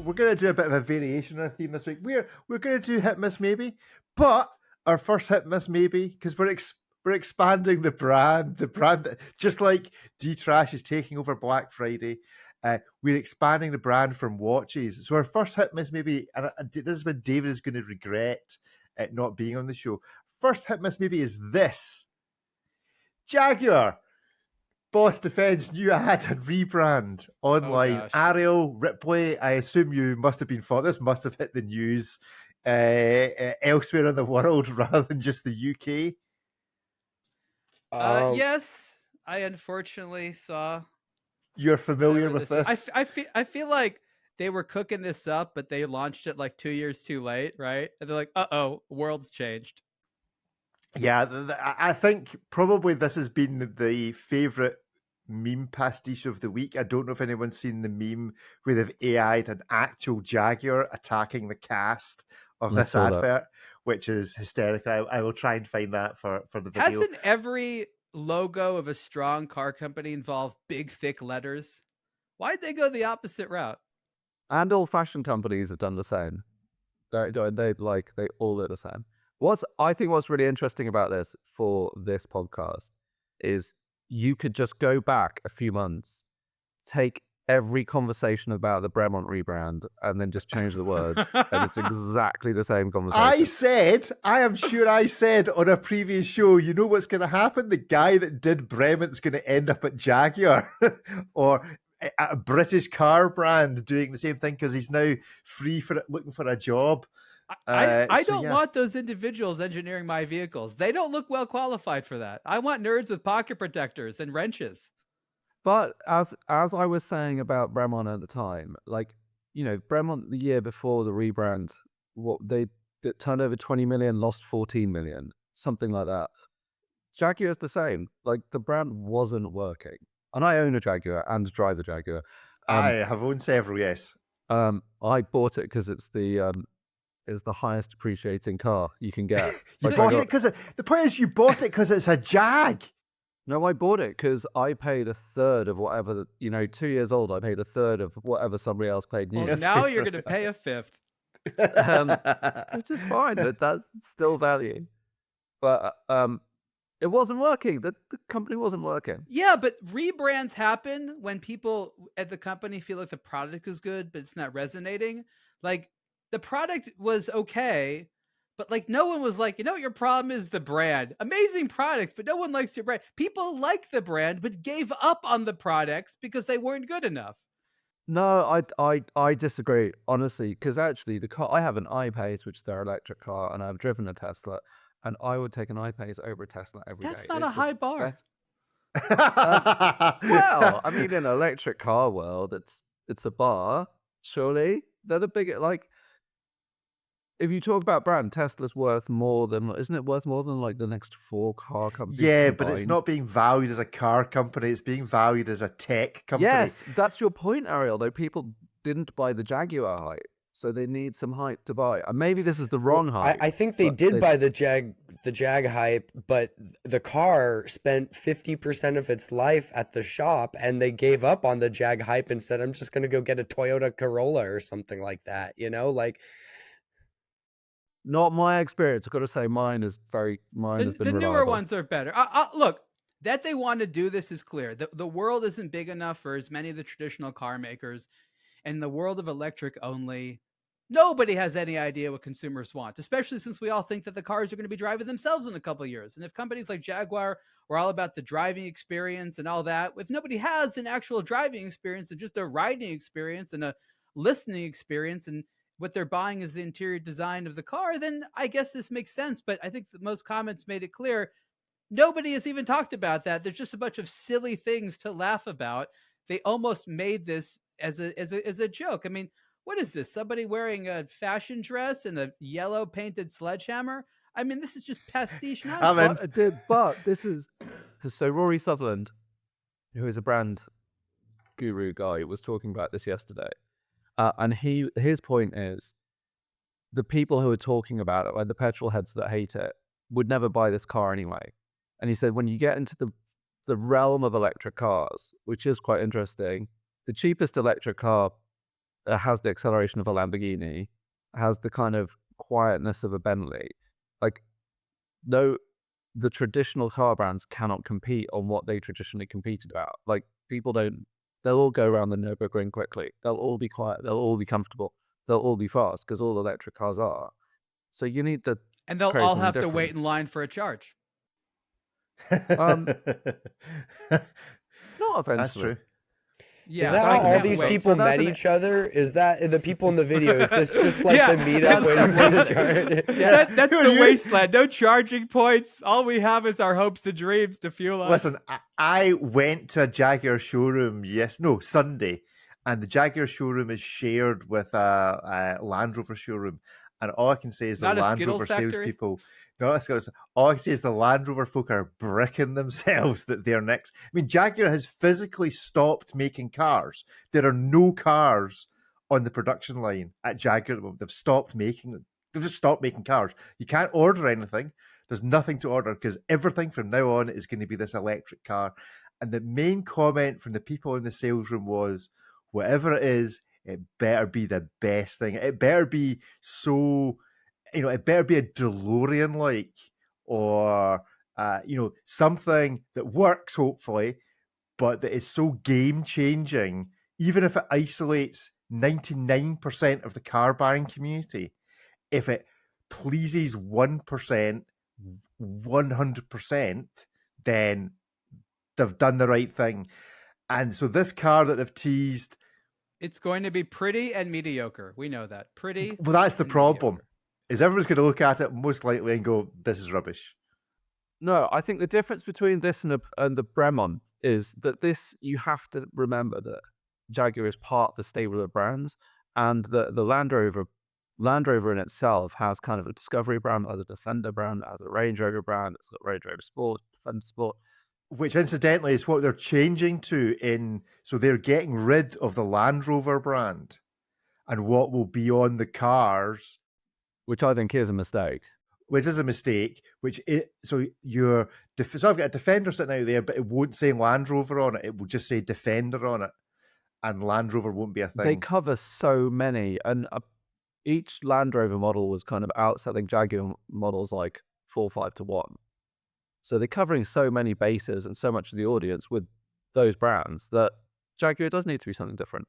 we're going to do a bit of a variation on our theme this week. We're going to do hit miss maybe, but our first hit miss maybe because we're expanding the brand. The brand, just like D-Trash is taking over Black Friday. We're expanding the brand from watches. So our first hit miss maybe, and this is when David is going to regret not being on the show. First hit miss maybe is this: Jaguar. Boss defends new ad and rebrand online. Oh, Ariel, Ripley, I assume you must have been thought this must have hit the news elsewhere in the world rather than just the UK. Yes, I unfortunately saw. You're familiar with this? I feel like they were cooking this up, but they launched it like 2 years too late, right? And they're like, "Uh-oh, world's changed." Yeah, I think probably this has been the favourite meme pastiche of the week. I don't know if anyone's seen the meme where they've AI'd an actual Jaguar attacking the cast of this advert, which is hysterical. I will try and find that for the video. Hasn't every logo of a strong car company involve big, thick letters? Why'd they go the opposite route? And all fashion companies have done the same. They all do the same. I think what's really interesting about this for this podcast is you could just go back a few months, take every conversation about the Bremont rebrand, and then just change the words, and it's exactly the same conversation. I am sure I said on a previous show, you know what's going to happen? The guy that did Bremont's going to end up at Jaguar or a British car brand doing the same thing because he's now free for looking for a job. I don't want those individuals engineering my vehicles. They don't look well qualified for that. I want nerds with pocket protectors and wrenches. But as I was saying about Bremont at the time, Bremont the year before the rebrand, they turned over 20 million, lost 14 million, something like that. Jaguar's the same. The brand wasn't working. And I own a Jaguar and drive the Jaguar. I have owned several, yes. I bought it because it's the highest appreciating car you can get. You bought it because the point is you bought it because it's a Jag. No, I bought it because I paid a third of whatever, 2 years old, I paid a third of whatever somebody else paid new. Well, now you're going to pay a fifth. Which is fine, but that's still value. But it wasn't working. The company wasn't working. Yeah, but rebrands happen when people at the company feel like the product is good, but it's not resonating. The product was okay, but no one was like, your problem is the brand. Amazing products, but no one likes your brand. People like the brand, but gave up on the products because they weren't good enough. No, I disagree, honestly, because actually the car, I have an I-Pace, which is their electric car, and I've driven a Tesla, and I would take an I-Pace over a Tesla every day. That's not a high bar. Well, I mean, in an electric car world, it's a bar, surely. They're the big, if you talk about brand, Tesla's worth more than, isn't it worth more than the next 4 car companies? Yeah, combined? but it's not being valued as a car company. It's being valued as a tech company. Yes, that's your point, Ariel, though. People didn't buy the Jaguar hype, so they need some hype to buy. And maybe this is the wrong hype. I think they did buy the Jag hype, but the car spent 50% of its life at the shop, and they gave up on the Jag hype and said, I'm just going to go get a Toyota Corolla or something like that, Not my experience. I've got to say, mine has been reliable. The newer ones are better. Look, that they want to do this is clear. The world isn't big enough for as many of the traditional car makers. In the world of electric only, nobody has any idea what consumers want, especially since we all think that the cars are going to be driving themselves in a couple of years. And if companies like Jaguar are all about the driving experience and all that, if nobody has an actual driving experience and just a riding experience and a listening experience, and what they're buying is the interior design of the car, then I guess this makes sense. But I think that most comments made it clear nobody has even talked about that. There's just a bunch of silly things to laugh about. They almost made this as a joke. I mean, what is this? Somebody wearing a fashion dress and a yellow painted sledgehammer? I mean, this is just pastiche nonsense. But this is... So Rory Sutherland, who is a brand guru guy, was talking about this yesterday. And his point is, the people who are talking about it, the petrol heads that hate it, would never buy this car anyway. And he said, when you get into the realm of electric cars, which is quite interesting, the cheapest electric car it has the acceleration of a Lamborghini, has the kind of quietness of a Bentley. Like, no, the traditional car brands cannot compete on what they traditionally competed about. Like, people don't, they'll all go around the Nürburgring quickly. They'll all be quiet. They'll all be comfortable. They'll all be fast because all electric cars are. So you need to And they'll create all something have to different. wait in line for a charge. Not That's eventually. true. Yeah, is that I how all can't these wait. people So that's met an- each other? Is that the people in the video? Is this just like Yeah, the meetup that's waiting the for the wasteland. charge? Yeah, that's Who are the you? wasteland. No charging points. All we have is our hopes and dreams to fuel us. Listen, I went to a Jaguar showroom Sunday, and the Jaguar showroom is shared with a Land Rover showroom, and all I can say is Not the a Land Skittles Rover factory? salespeople. No, all I can say is the Land Rover folk are bricking themselves that they're next. I mean, Jaguar has physically stopped making cars. There are no cars on the production line at Jaguar at the moment. They've stopped making them. They've just stopped making cars. You can't order anything. There's nothing to order because everything from now on is going to be this electric car. And the main comment from the people in the sales room was, whatever it is, it better be the best thing. It better be so, it better be a DeLorean-like, or, something that works, hopefully, but that is so game-changing, even if it isolates 99% of the car buying community. If it pleases 1%, 100%, then they've done the right thing. And so this car that they've teased, It's going to be pretty and mediocre. We know that. Pretty. well, that's the and problem, mediocre. is everyone's going to look at it most likely and go, this is rubbish. No, I think the difference between this and the Bremont is that this, you have to remember that Jaguar is part of the stable of brands, and the Land Rover in itself has kind of a Discovery brand, has a Defender brand, has a Range Rover brand, it's got Range Rover Sport, Defender Sport. Which incidentally is what they're changing to so they're getting rid of the Land Rover brand, and what will be on the cars, Which I think is a mistake. which is a mistake. So I've got a Defender sitting out there, but it won't say Land Rover on it. It will just say Defender on it, and Land Rover won't be a thing. They cover so many, and each Land Rover model was kind of outselling Jaguar models like 4 or 5 to 1. So they're covering so many bases and so much of the audience with those brands that Jaguar does need to be something different.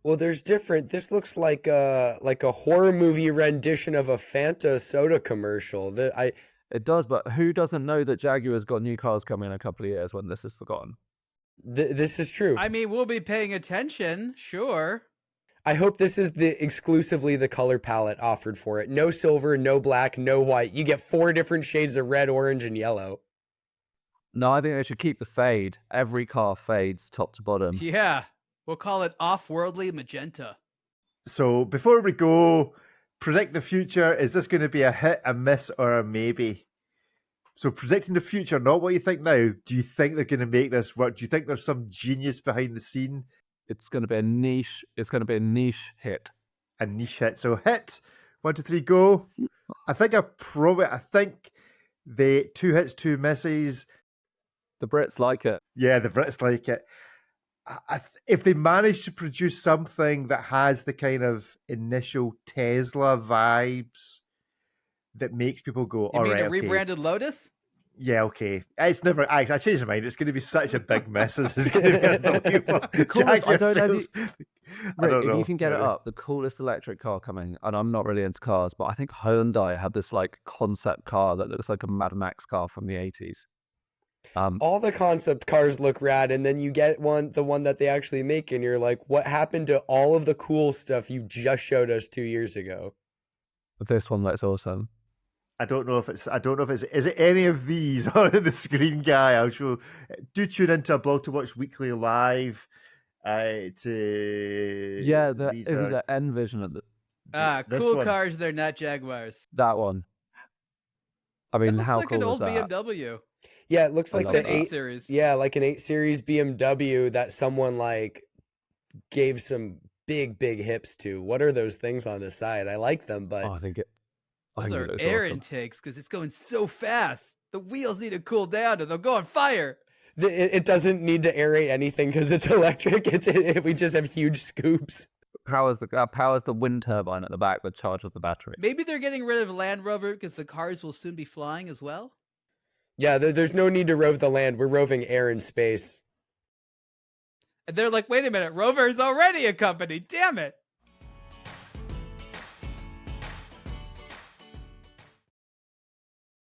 Well, there's different. This looks like a horror movie rendition of a Fanta soda commercial. It does, but who doesn't know that Jaguar's got new cars coming in a couple of years when this is forgotten? This is true. I mean, we'll be paying attention, sure. I hope this is exclusively the color palette offered for it. No silver, no black, no white. You get 4 different shades of red, orange, and yellow. No, I think they should keep the fade. Every car fades top to bottom. Yeah. We'll call it off-worldly magenta. So before we go, predict the future. Is this going to be a hit, a miss, or a maybe? So predicting the future, not what you think now. Do you think they're going to make this work? Do you think there's some genius behind the scene? It's going to be a niche. It's going to be a niche hit. A niche hit. So hit, 1, 2, 3, go. I think the 2 hits, 2 misses. The Brits like it. Yeah, the Brits like it. If they manage to produce something that has the kind of initial Tesla vibes that makes people go, You all mean right, a okay. rebranded Lotus? Yeah, okay. It's never. I changed my mind. It's going to be such a big miss. It's going to be unbelievable. The coolest, I don't know if sales- you, I Rick, don't if know. you can get it Really. up, the coolest electric car coming, and I'm not really into cars, but I think Hyundai had this like concept car that looks like a Mad Max car from the 80s. All the concept cars look rad, and then you get the one that they actually make, and you're like, what happened to all of the cool stuff you just showed us 2 years ago? This one looks awesome. I don't know if it's. Is it any of these on the screen, guy? I'll show. Do tune into a Blog to Watch Weekly Live. Yeah, these isn't are- the N Vision of This Cool one. cars, they're not Jaguars. that one? I That mean, looks how like cool an is old that? BMW. Yeah, it looks I like love the that. 8 Series. Yeah, like an 8 Series BMW that someone like gave some big hips to. What are those things on the side? I like them, but Oh, I think it Those are looks air awesome. intakes because it's going so fast. The wheels need to cool down or they'll go on fire. it doesn't need to aerate anything because it's electric. We just have huge scoops. powers the wind turbine at the back that charges the battery. Maybe they're getting rid of Land Rover because the cars will soon be flying as well. Yeah, there's no need to rove the land. We're roving air and space. And they're like, wait a minute, Rover is already a company. Damn it.